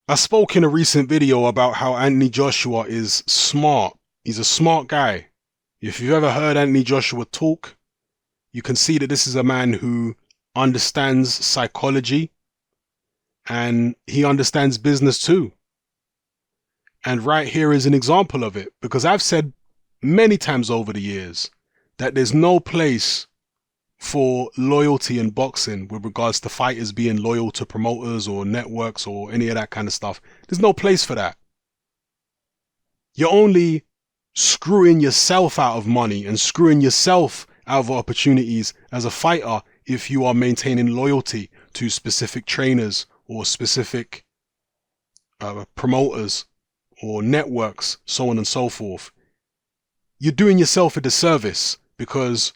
I spoke in a recent video about how Anthony Joshua is smart. He's a smart guy. If you've ever heard Anthony Joshua talk, you can see that this is a man who understands psychology and he understands business too. And right here is an example of it, because I've said many times over the years that there's no place for loyalty in boxing with regards to fighters being loyal to promoters or networks or any of that kind of stuff. There's no place for that. You're only screwing yourself out of money and screwing yourself out of opportunities as a fighter if you are maintaining loyalty to specific trainers or specific promoters or networks, so on and so forth. You're doing yourself a disservice, because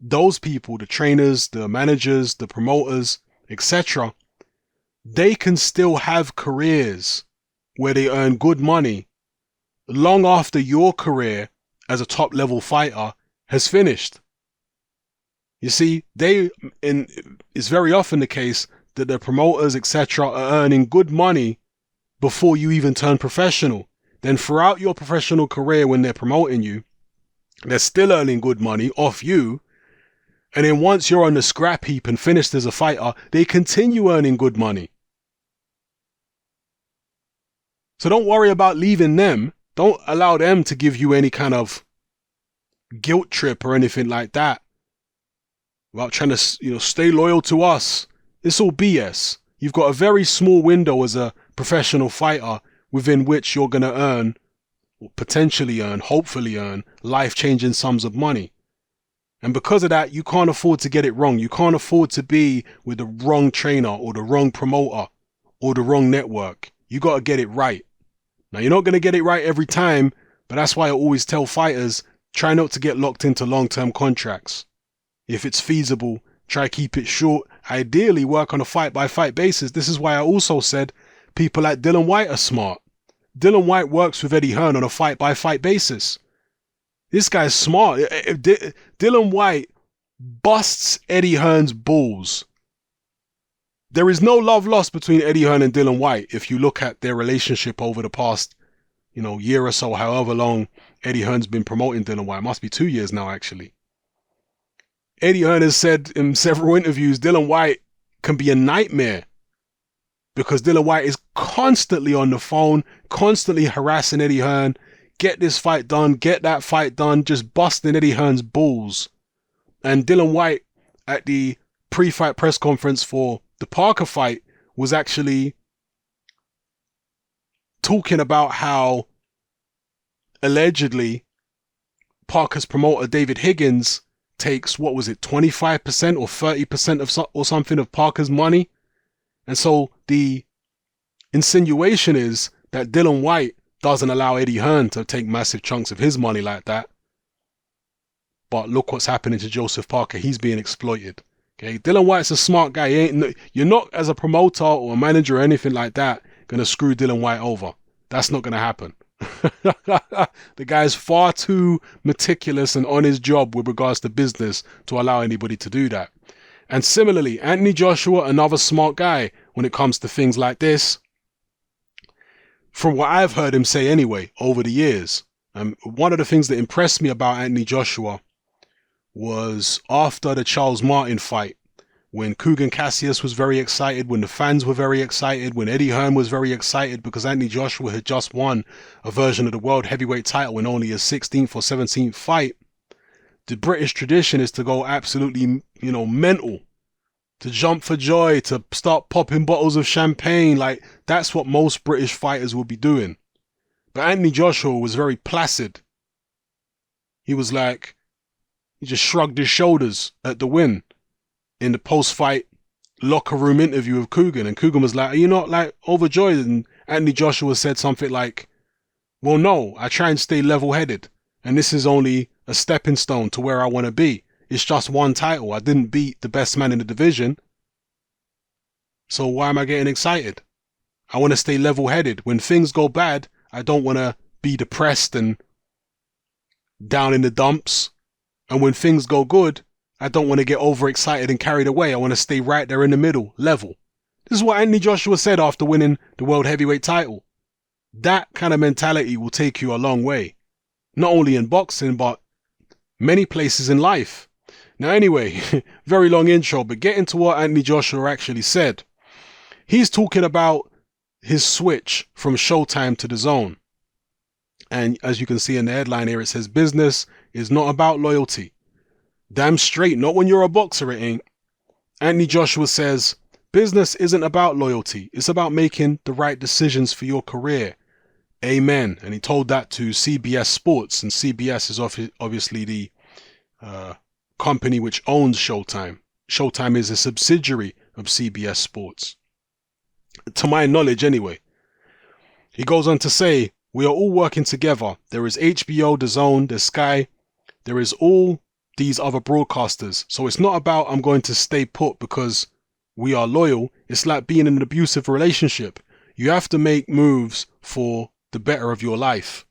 those people, the trainers, the managers, the promoters, etc., they can still have careers where they earn good money long after your career as a top level fighter has finished. You see, it's very often the case that the promoters, etc., are earning good money before you even turn professional. Then throughout your professional career, when they're promoting you, they're still earning good money off you. And then once you're on the scrap heap and finished as a fighter, they continue earning good money. So don't worry about leaving them. Don't allow them to give you any kind of guilt trip or anything like that about trying to, stay loyal to us. It's all BS. You've got a very small window as a professional fighter within which you're going to earn, or potentially earn, hopefully earn, life-changing sums of money. And because of that, you can't afford to get it wrong. You can't afford to be with the wrong trainer or the wrong promoter or the wrong network. You got to get it right. Now, you're not going to get it right every time, but that's why I always tell fighters, try not to get locked into long-term contracts. If it's feasible, try keep it short. Ideally, work on a fight-by-fight basis. This is why I also said people like Dillian Whyte are smart. Dillian Whyte works with Eddie Hearn on a fight-by-fight basis. This guy's smart. Dillian Whyte busts Eddie Hearn's balls. There is no love lost between Eddie Hearn and Dillian Whyte if you look at their relationship over the past, year or so, however long Eddie Hearn's been promoting Dillian Whyte. It must be 2 years now, actually. Eddie Hearn has said in several interviews, Dillian Whyte can be a nightmare because Dillian Whyte is constantly on the phone, constantly harassing Eddie Hearn. Get this fight done, get that fight done, just busting Eddie Hearn's balls. And Dillian Whyte at the pre-fight press conference for the Parker fight was actually talking about how allegedly Parker's promoter David Higgins takes, 25% or 30% or something of Parker's money. And so the insinuation is that Dillian Whyte doesn't allow Eddie Hearn to take massive chunks of his money like that. But look what's happening to Joseph Parker. He's being exploited. Okay, Dillian Whyte's a smart guy. You're not, as a promoter or a manager or anything like that, going to screw Dillian Whyte over. That's not going to happen. The guy's far too meticulous and on his job with regards to business to allow anybody to do that. And similarly, Anthony Joshua, another smart guy when it comes to things like this. From what I've heard him say anyway over the years, one of the things that impressed me about Anthony Joshua was after the Charles Martin fight, when Kugan Cassius was very excited, when the fans were very excited, when Eddie Hearn was very excited because Anthony Joshua had just won a version of the world heavyweight title in only his 16th or 17th fight. The British tradition is to go absolutely, mental, to jump for joy, to start popping bottles of champagne. Like, that's what most British fighters will be doing. But Anthony Joshua was very placid. He was like, he just shrugged his shoulders at the win in the post-fight locker room interview with Kugan. And Kugan was like, are you not overjoyed? And Anthony Joshua said something like, well, no, I try and stay level-headed. And this is only a stepping stone to where I want to be. It's just one title. I didn't beat the best man in the division. So why am I getting excited? I want to stay level-headed. When things go bad, I don't want to be depressed and down in the dumps. And when things go good, I don't want to get overexcited and carried away. I want to stay right there in the middle, level. This is what Anthony Joshua said after winning the world heavyweight title. That kind of mentality will take you a long way. Not only in boxing, but many places in life. Now anyway, very long intro, but getting to what Anthony Joshua actually said. He's talking about his switch from Showtime to Dazn. And as you can see in the headline here, it says, business is not about loyalty. Damn straight, not when you're a boxer, it ain't. Anthony Joshua says, business isn't about loyalty. It's about making the right decisions for your career. Amen. And he told that to CBS Sports, and CBS is obviously the company which owns Showtime. Showtime is a subsidiary of CBS Sports, to my knowledge anyway. He goes on to say, we are all working together. There is HBO, DAZN, there's Sky, there is all these other broadcasters. So it's not about I'm going to stay put because we are loyal. It's like being in an abusive relationship. You have to make moves for the better of your life.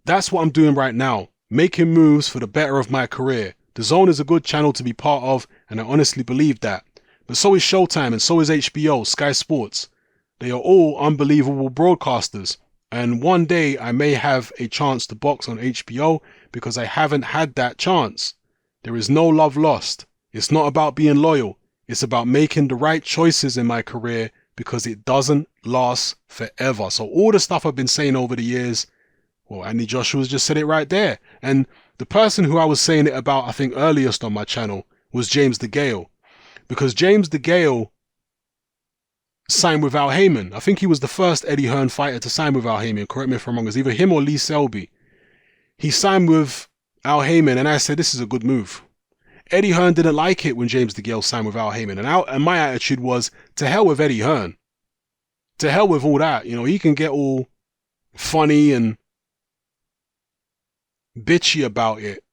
That's what I'm doing right now, making moves for the better of my career. DAZN is a good channel to be part of, and I honestly believe that. But so is Showtime, and so is HBO, Sky Sports. They are all unbelievable broadcasters, and one day I may have a chance to box on HBO because I haven't had that chance. There is no love lost. It's not about being loyal. It's about making the right choices in my career because it doesn't last forever. So all the stuff I've been saying over the years, well, Anthony Joshua's just said it right there. And the person who I was saying it about, I think earliest on my channel, was James DeGale. Because James DeGale signed with Al Heyman. I think he was the first Eddie Hearn fighter to sign with Al Heyman. Correct me if I'm wrong. It was either him or Lee Selby. He signed with Al Heyman, and I said, this is a good move. Eddie Hearn didn't like it when James DeGale signed with Al Heyman. And my attitude was, to hell with Eddie Hearn. To hell with all that. You know, he can get all funny and bitchy about it.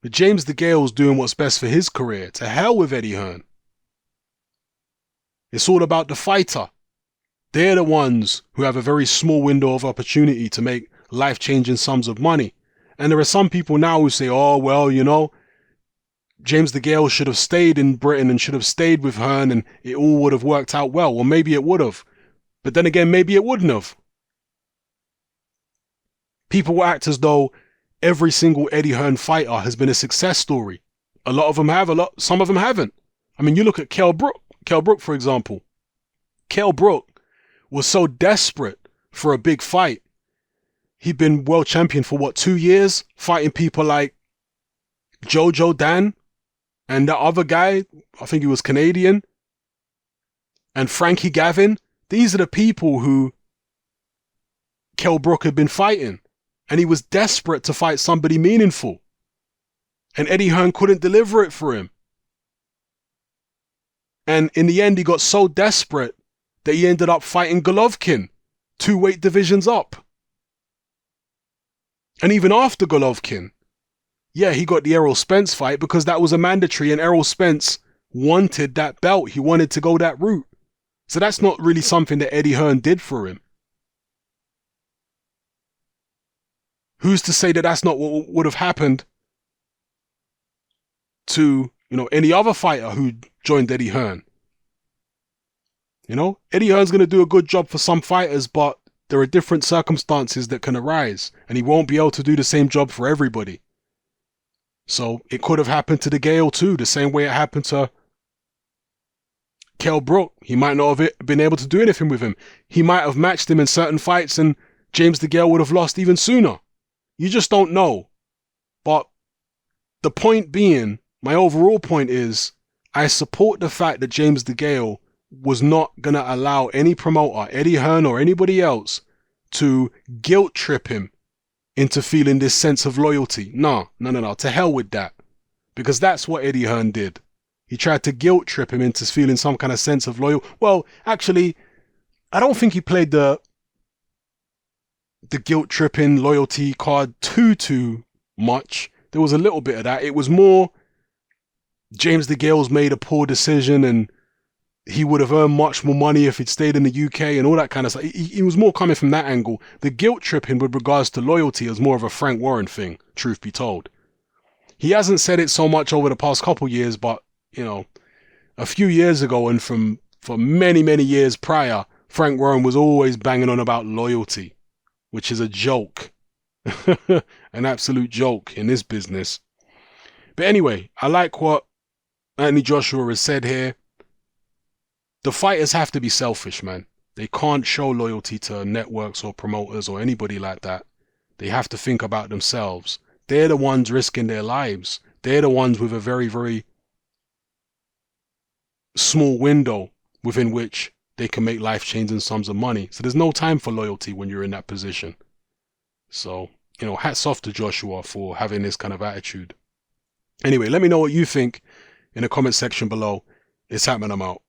But James DeGale's doing what's best for his career. To hell with Eddie Hearn. It's all about the fighter. They're the ones who have a very small window of opportunity to make life-changing sums of money. And there are some people now who say, oh, well, you know, James DeGale should have stayed in Britain and should have stayed with Hearn and it all would have worked out well. Well, maybe it would have. But then again, maybe it wouldn't have. People will act as though every single Eddie Hearn fighter has been a success story. A lot of them have, some of them haven't. I mean, you look at Kell Brook, for example. Kell Brook was so desperate for a big fight. He'd been world champion for what, 2 years? Fighting people like Jojo Dan and that other guy, I think he was Canadian, and Frankie Gavin. These are the people who Kell Brook had been fighting. And he was desperate to fight somebody meaningful. And Eddie Hearn couldn't deliver it for him. And in the end, he got so desperate that he ended up fighting Golovkin, 2 weight divisions up. And even after Golovkin, yeah, he got the Errol Spence fight because that was a mandatory and Errol Spence wanted that belt. He wanted to go that route. So that's not really something that Eddie Hearn did for him. Who's to say that that's not what would have happened to, you know, any other fighter who joined Eddie Hearn? You know, Eddie Hearn's going to do a good job for some fighters, but there are different circumstances that can arise, and he won't be able to do the same job for everybody. So it could have happened to DeGale too, the same way it happened to Kell Brook. He might not have been able to do anything with him. He might have matched him in certain fights, and James DeGale would have lost even sooner. You just don't know. But the point being, my overall point is, I support the fact that James DeGale was not going to allow any promoter, Eddie Hearn or anybody else, to guilt trip him into feeling this sense of loyalty. No. To hell with that. Because that's what Eddie Hearn did. He tried to guilt trip him into feeling some kind of sense of loyalty. Well, actually, I don't think he played the guilt tripping loyalty card too much. There was a little bit of that. It was more James DeGale's made a poor decision and he would have earned much more money if he'd stayed in the UK and all that kind of stuff. He was more coming from that angle. The guilt tripping with regards to loyalty is more of a Frank Warren thing, truth be told. He hasn't said it so much over the past couple years, but, you know, a few years ago and from for many, many years prior, Frank Warren was always banging on about loyalty, which is a joke. An absolute joke in this business. But anyway, I like what Anthony Joshua has said here. The fighters have to be selfish, man. They can't show loyalty to networks or promoters or anybody like that. They have to think about themselves. They're the ones risking their lives. They're the ones with a very, very small window within which they can make life-changing sums of money. So there's no time for loyalty when you're in that position. So, you know, hats off to Joshua for having this kind of attitude. Anyway, let me know what you think in the comment section below. It's happening, I'm out.